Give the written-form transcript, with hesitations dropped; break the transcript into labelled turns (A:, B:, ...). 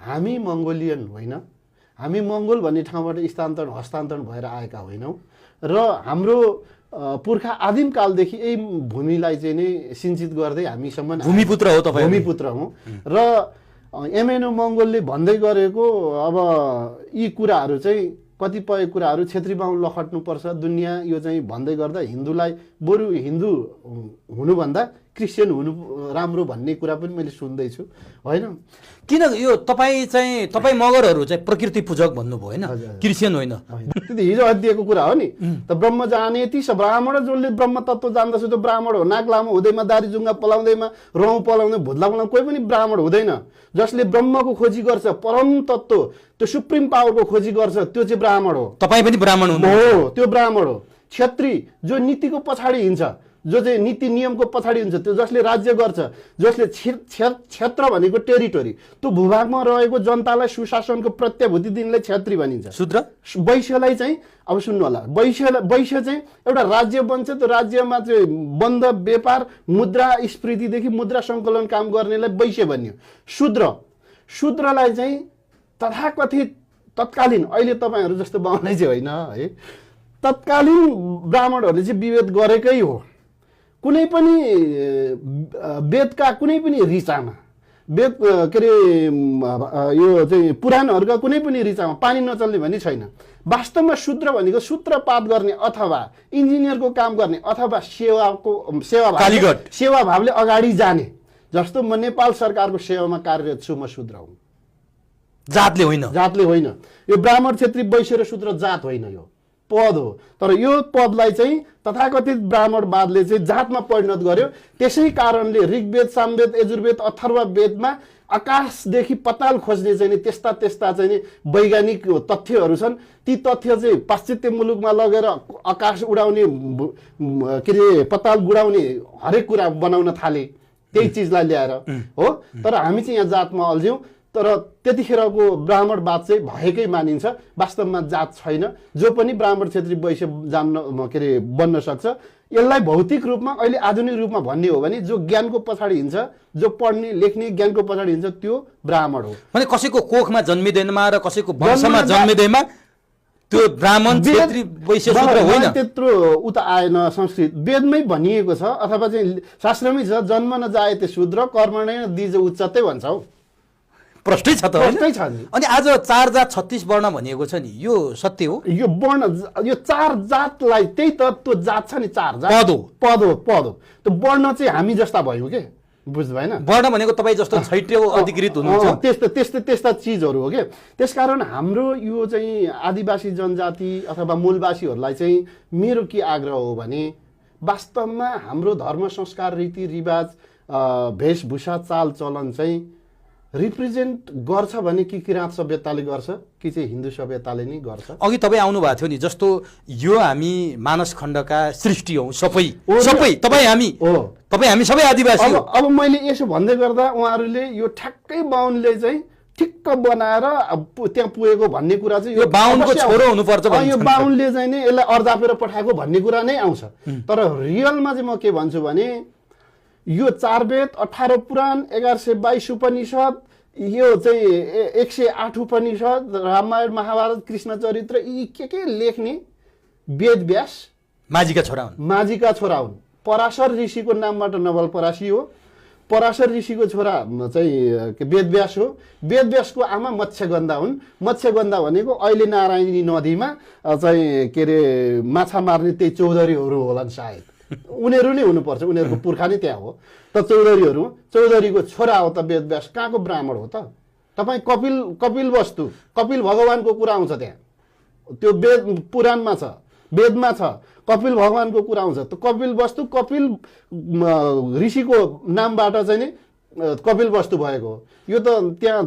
A: हामी मङ्गोलियन होइन, हामी मङ्गोल भन्ने ठाउँबाट हस्तान्तरण भएर आएका होइनौँ र हाम्रो पुर्खा आदिम कालदेखि यही भूमिलाई चाहिँ नै सिञ्चित गर्दै हामीसम्म
B: भूमिपुत्र हो तपाईँ,
A: भूमिपुत्र हौँ। र एमएनओ मङ्गोलले भन्दै गरेको अब यी कुराहरू चाहिँ कतिपय कुराहरू छेत्री बाहुन लखट्नुपर्छ दुनियाँ यो चाहिँ भन्दै गर्दा हिन्दूलाई बरु हिन्दू हुनुभन्दा क्रिस्चियन हुनु राम्रो भन्ने कुरा पनि मैले सुन्दैछु होइन।
B: किन यो तपाईँ मगरहरू चाहिँ प्रकृति पूजक भन्नुभयो होइन, क्रिस्चियन होइन?
A: त्यो त हिजो अध्ययको कुरा हो नि त। ब्रह्म जाने ती स ब्राह्मण, जसले ब्रह्म तत्त्व जान्दछ त्यो ब्राह्मण हो। नाक लामो हुँदैमा, दारी जुङ्गा पलाउँदैमा, रौँ पलाउँदै, भुत्ला पलाउँदै कोही पनि ब्राह्मण हुँदैन। जसले ब्रह्मको खोजी गर्छ, परम तत्त्व, त्यो सुप्रिम पावरको खोजी गर्छ, त्यो चाहिँ ब्राह्मण हो।
B: तपाईँ पनि ब्राह्मण
A: हो, त्यो ब्राह्मण हो। क्षत्रिय जो नीतिको पछाडि हिँड्छ, जो चाहिँ नीति नियमको पछाडि हुन्छ, त्यो जसले राज्य गर्छ, जसले क्षेत्र भनेको टेरिटोरी, त्यो भूभागमा रहेको जनतालाई सुशासनको प्रत्याभूति दिनलाई क्षेत्री भनिन्छ।
B: शूद्र
A: वैश्यलाई चाहिँ अब सुन्नु होला, वैश्य चाहिँ एउटा राज्य बन्छ, त्यो राज्यमा चाहिँ बन्द व्यापार मुद्रा स्फीतिदेखि मुद्रा सङ्कलन काम गर्नेलाई वैश्य भनियो। शूद्रलाई चाहिँ तथाकथित तत्कालीन, अहिले तपाईँहरू जस्तो बाहुनै चाहिँ होइन है, तत्कालीन ब्राह्मणहरूले चाहिँ विभेद गरेकै हो। कुनै पनि वेदका कुनै पनि ऋचामा, वेद के अरे यो चाहिँ पुराणहरूका कुनै पनि ऋचामा पानी नचल्ने भन्ने छैन। वास्तवमा शूद्र भनेको सूत्रपात गर्ने अथवा इन्जिनियरको काम गर्ने अथवा सेवाभावले अगाडि जाने। जस्तो म नेपाल सरकारको सेवामा कार्यरत छु, म शूद्र हुँ।
B: जातले होइन। यो ब्राह्मण, क्षेत्री, वैश्य र शूद्र जात होइन, यो पद हो। तर यो पदलाई चाहिँ तथाकथित ब्राह्मणवादले चाहिँ जातमा परिणत गर्यो। त्यसै कारणले ऋग्वेद, सामवेद, यजुर्वेद, अथर्ववेदमा आकाशदेखि पताल खोज्ने चाहिँ त्यस्ता चाहिँ वैज्ञानिक तथ्यहरू छन्। ती तथ्य चाहिँ पाश्चात्य मुलुकमा लगेर आकाश उडाउने, के अरे पताल गुडाउने हरेक कुरा बनाउन थाले, त्यही चिजलाई ल्याएर हो। तर हामी चाहिँ यहाँ जातमा अल्झ्यौँ। तर त्यतिखेरको ब्राह्मणवाद चाहिँ भएकै मानिन्छ, वास्तवमा जात छैन। जो पनि ब्राह्मण, क्षेत्री, वैश्य जान्न के अरे बन्न सक्छ। यसलाई भौतिक रूपमा अहिले आधुनिक रूपमा भन्ने हो भने जो ज्ञानको पछाडि हिँड्छ, जो पढ्ने लेख्ने ज्ञानको पछाडि हिँड्छ, त्यो ब्राह्मण हो। भने कसैको कोखमा जन्मिँदैनमा र कसैको वंशमा जन्मिँदैमा त्यो ब्राह्मण, क्षेत्री, वैश्य शूद्र होइन।
A: त्यत्रो उता आएन, संस्कृत वेदमै भनिएको छ अथवा चाहिँ शास्त्रमै छ, जन्म न जायते शूद्र कर्मणे दिज उच्चते भन्छ हौ।
B: प्रष्टै छ त,
A: प्रष्टै छ नि।
B: अनि आज 4 जात 36 वर्ण भनिएको छ नि, यो सत्य हो?
A: यो वर्ण, यो 4 जातलाई त्यही त त्यो जात छ नि, 4 जात पद हो। त्यो वर्ण चाहिँ हामी जस्ता भयौँ के, बुझ्नु भएन?
B: वर्ण भनेको तपाईँ जस्तो छैट्यो अधिकृत हुनुहुन्छ,
A: त्यस्ता चिजहरू हो के। त्यसकारण हाम्रो यो चाहिँ आदिवासी जनजाति अथवा मूलवासीहरूलाई चाहिँ मेरो के आग्रह हो भने, वास्तवमा हाम्रो धर्म, संस्कार, रीतिरिवाज, वेशभूषा, चाल चलन चाहिँ रिप्रेजेन्ट गर्छ भने कि किराँत सभ्यताले गर्छ कि चाहिँ हिन्दू सभ्यताले नै गर्छ।
B: अघि तपाईँ आउनु भएको थियो नि, जस्तो यो हामी मानस खण्डका सृष्टि हौँ, सबै हामी सबै आदिवासी हो।
A: अब मैले यसो भन्दै गर्दा उहाँहरूले यो ठ्याक्कै बाहुनले चाहिँ ठिक्क बनाएर त्यहाँ पुगेको भन्ने कुरा चाहिँ
B: यो बाहुनको छोरो हुनुपर्छ,
A: यो बाहुनले चाहिँ नै यसलाई अर्जापेर पठाएको भन्ने कुरा नै आउँछ। तर रियलमा चाहिँ म के भन्छु भने, यो 4 वेद, 18 पुराण, 1122 उपनिषद, यो चाहिँ 108 उपनिषद, रामायण, महाभारत, कृष्ण चरित्र, यी के लेख्ने वेद व्यास
B: माझीका छोरा हुन्। पराशर ऋषिको नामबाट नवलपरासी हो। पराशर ऋषिको छोरा चाहिँ वेद व्यास हो। वेद व्यासको आमा मत्स्यगन्धा हुन्। मत्स्यगन्धा भनेको अहिले नारायणी नदीमा चाहिँ के अरे माछा मार्ने त्यही चौधरीहरू होलान् सायद, उनीहरू नै हुनुपर्छ, उनीहरूको पुर्खा नै त्यहाँ हो। त चौधरीको छोरा हो त वेद व्यास, कहाँको ब्राह्मण हो त? तपाईँ कपिल वस्तु, कपिल भगवानको कुरा आउँछ त्यहाँ, त्यो वेद पुराणमा छ, वेदमा छ, कपिल भगवानको कुरा आउँछ। त कपिल वस्तु कपिल ऋषिको नामबाट चाहिँ नि कपिल वस्तु भएको हो। यो त त्यहाँ